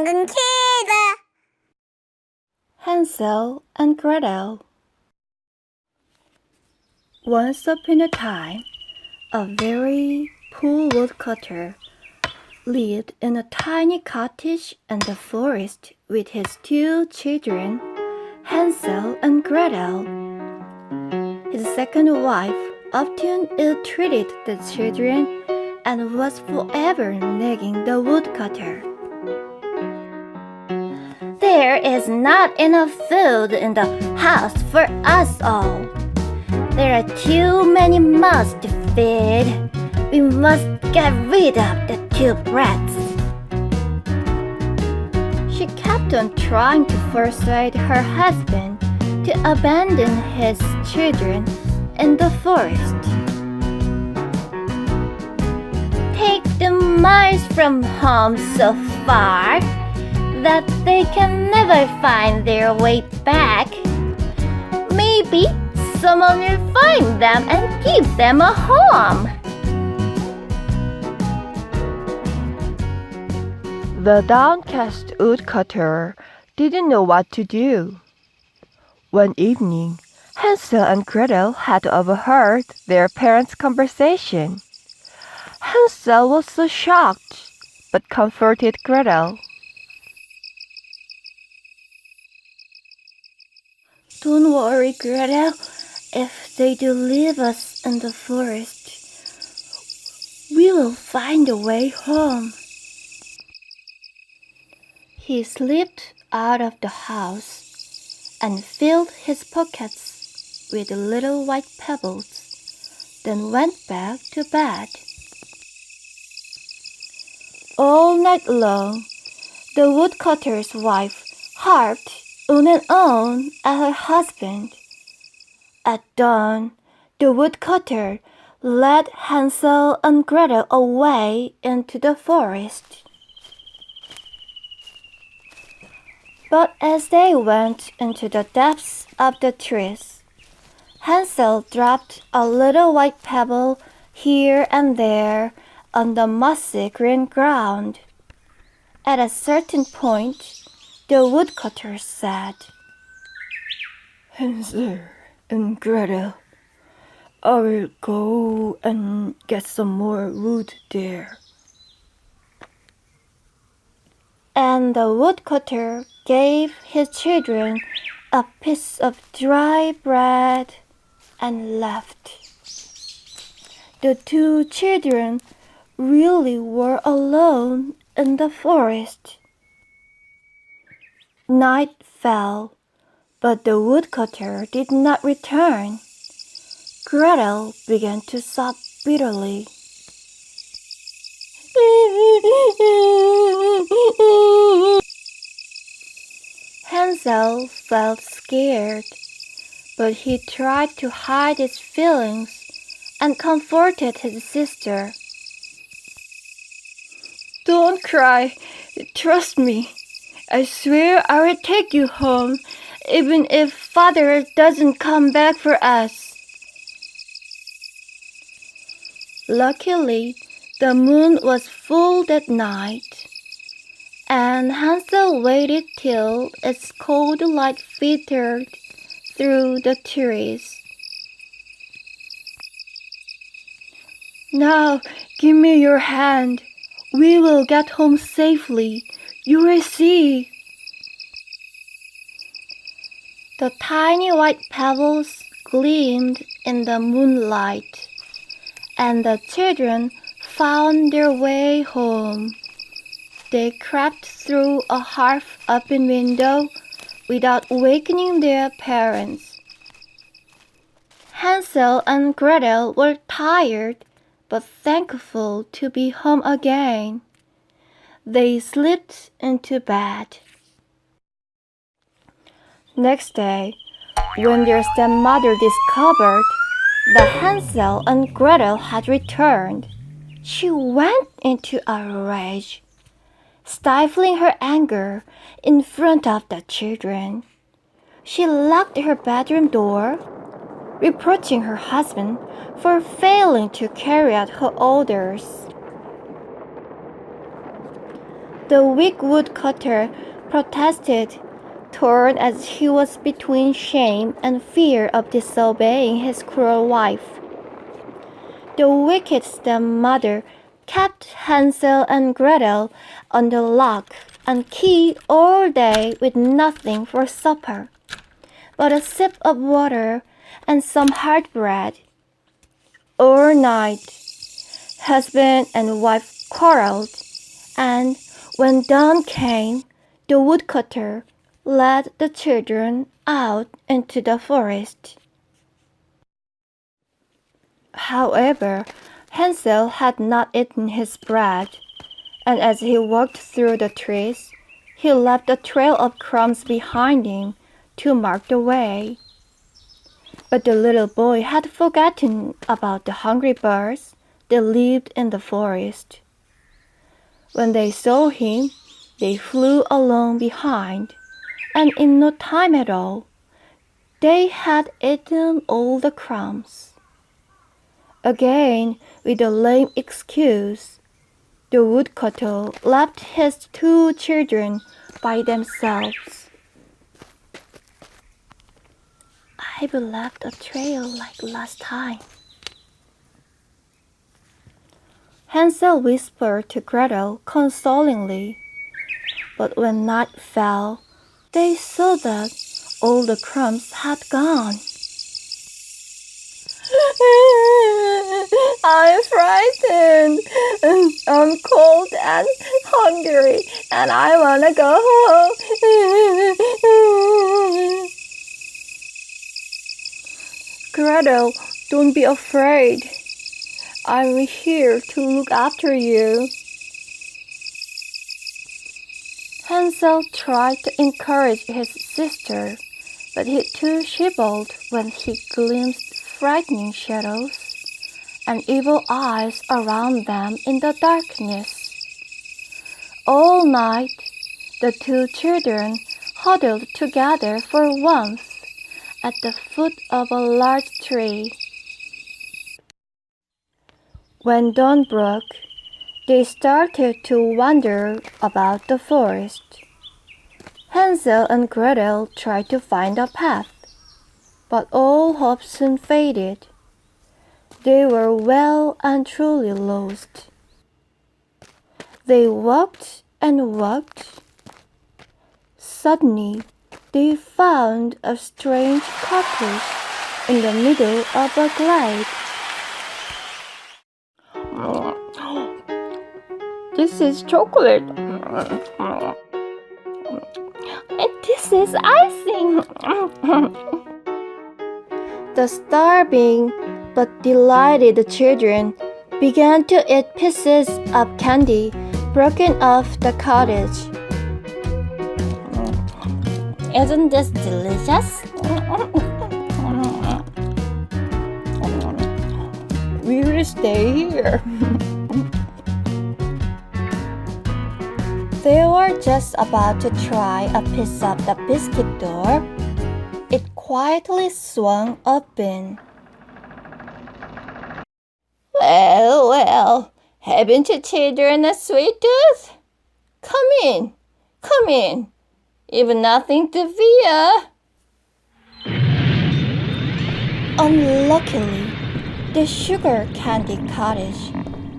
동경치다. Hansel and Gretel. Once upon a time, a very poor woodcutter lived in a tiny cottage in the forest with his two children, Hansel and Gretel. His second wife often ill-treated the children and was forever nagging the woodcutter. There is not enough food in the house for us all. There are too many mouths to feed. We must get rid of the two brats. She kept on trying to persuade her husband to abandon his children in the forest. Take them miles from home so far that they can never find their way back. Maybe someone will find them and give them a home. The downcast woodcutter didn't know what to do. One evening, Hansel and Gretel had overheard their parents' conversation. Hansel was so shocked, but comforted Gretel. Don't worry, Gretel. If they do leave us in the forest, we will find a way home. He slipped out of the house and filled his pockets with little white pebbles, then went back to bed. All night long, the woodcutter's wife harped on and on at her husband. At dawn, the woodcutter led Hansel and Gretel away into the forest. But as they went into the depths of the trees, Hansel dropped a little white pebble here and there on the mossy green ground. At a certain point, the woodcutter said, "Hansel and Gretel, I will go and get some more wood there." And the woodcutter gave his children a piece of dry bread and left. The two children really were alone in the forest. Night fell, but the woodcutter did not return. Gretel began to sob bitterly. Hansel felt scared, but he tried to hide his feelings and comforted his sister. "Don't cry. Trust me. I swear I will take you home, even if Father doesn't come back for us." Luckily, the moon was full that night, and Hansel waited till its cold light filtered through the trees. "Now, give me your hand. We will get home safely. You will see." The tiny white pebbles gleamed in the moonlight, and the children found their way home. They crept through a half-open window without wakening their parents. Hansel and Gretel were tired but thankful to be home again. They slipped into bed. Next day, when their stepmother discovered that Hansel and Gretel had returned, she went into a rage. Stifling her anger in front of the children, she locked her bedroom door, reproaching her husband for failing to carry out her orders. The weak woodcutter protested, torn as he was between shame and fear of disobeying his cruel wife. The wicked stepmother kept Hansel and Gretel under lock and key all day with nothing for supper but a sip of water and some hard bread. All night, husband and wife quarreled, and when dawn came, the woodcutter led the children out into the forest. However, Hansel had not eaten his bread, and as he walked through the trees, he left a trail of crumbs behind him to mark the way. But the little boy had forgotten about the hungry birds that lived in the forest. When they saw him, they flew along behind, and in no time at all, they had eaten all the crumbs. Again, with a lame excuse, the woodcutter left his two children by themselves. I've left a trail like last time, Hansel whispered to Gretel consolingly. But when night fell, they saw that all the crumbs had gone. I'm frightened. I'm cold and hungry, and I want to go home. Gretel, don't be afraid. I'm here to look after you. Hansel tried to encourage his sister, but he too shivered when he glimpsed frightening shadows and evil eyes around them in the darkness. All night, the two children huddled together for warmth at the foot of a large tree. When dawn broke, they started to wander about the forest. Hansel and Gretel tried to find a path, but all hope soon faded. They were well and truly lost. They walked and walked. Suddenly, they found a strange cottage in the middle of a glade. This is chocolate. And this is icing. The starving but delighted children began to eat pieces of candy broken off the cottage. Isn't this delicious? We will stay here. They were just about to try a piece of the biscuit door. It quietly swung open. Well, well, haven't you children a sweet tooth? Come in, come in. You've nothing to fear. Unluckily, the sugar candy cottage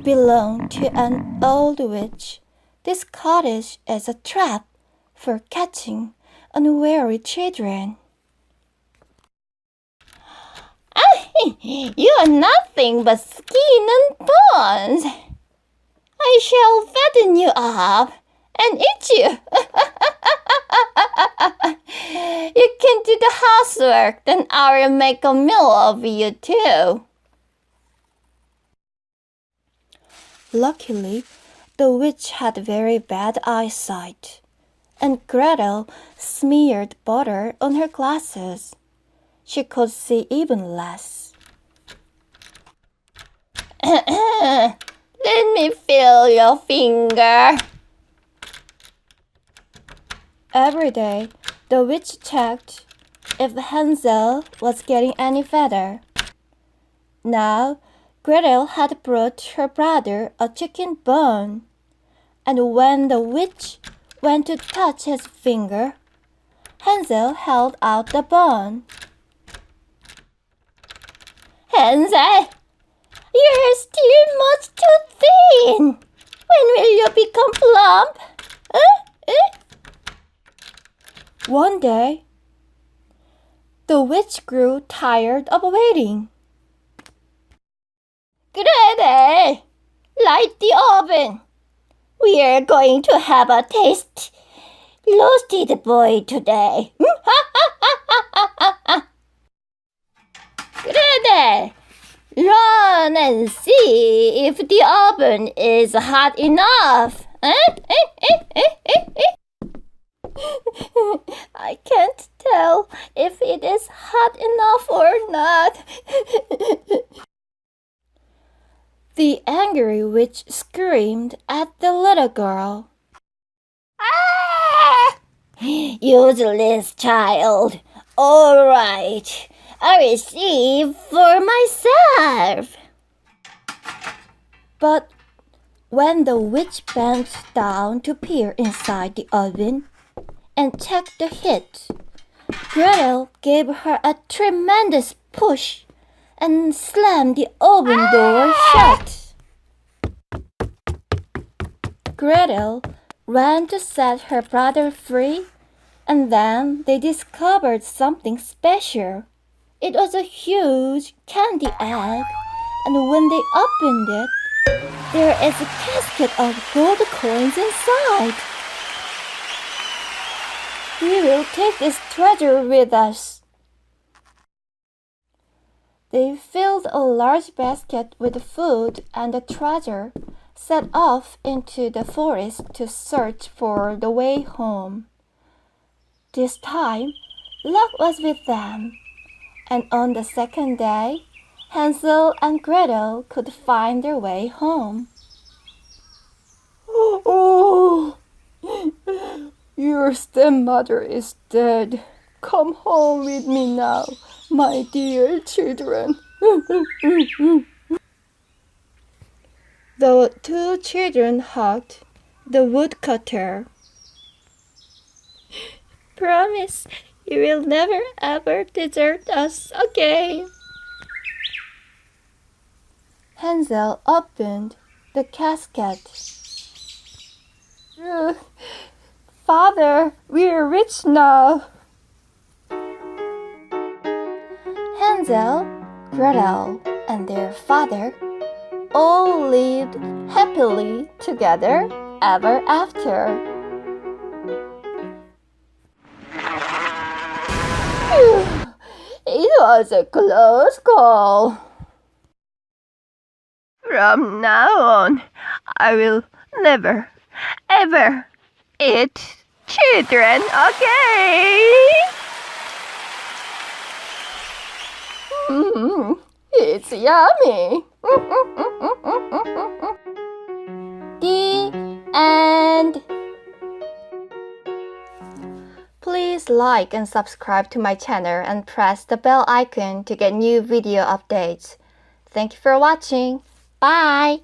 belonged to an old witch. This cottage is a trap for catching unwary children. You are nothing but skin and bones. I shall fatten you up and eat you. You can do the housework, then I will make a meal of you too. Luckily, the witch had very bad eyesight, and Gretel smeared butter on her glasses. She could see even less. Let me feel your finger. Every day, the witch checked if Hansel was getting any fatter. Now, Gretel had brought her brother a chicken bone. and when the witch went to touch his finger, Hansel held out the bone. Hansel, you're still much too thin. When will you become plump? One day, the witch grew tired of waiting. Gretel, light the oven. We are going to have a taste roasted boy today. Gretel, run and see if the oven is hot enough. I can't tell if it is hot enough or not. The angry witch screamed at the little girl. Ah! Useless child. All right, I will see for myself. But when the witch bent down to peer inside the oven and check the heat, Gretel gave her a tremendous push and slammed the oven door shut. Gretel ran to set her brother free, and then they discovered something special. It was a huge candy egg, and when they opened it, there is a casket of gold coins inside. We will take this treasure with us. They filled a large basket with food and the treasure, set off into the forest to search for the way home. This time, luck was with them, and on the second day, Hansel and Gretel could find their way home. Oh, your stepmother is dead. Come home with me now, my dear children. The two children hugged the woodcutter. Promise you will never ever desert us again. Hansel opened the casket. Father, we're rich now. Hansel, Gretel, and their father all lived happily together ever after. It was a close call. From now on, I will never, ever eat children again. It's yummy. The end. Please like and subscribe to my channel and press the bell icon to get new video updates. Thank you for watching. Bye!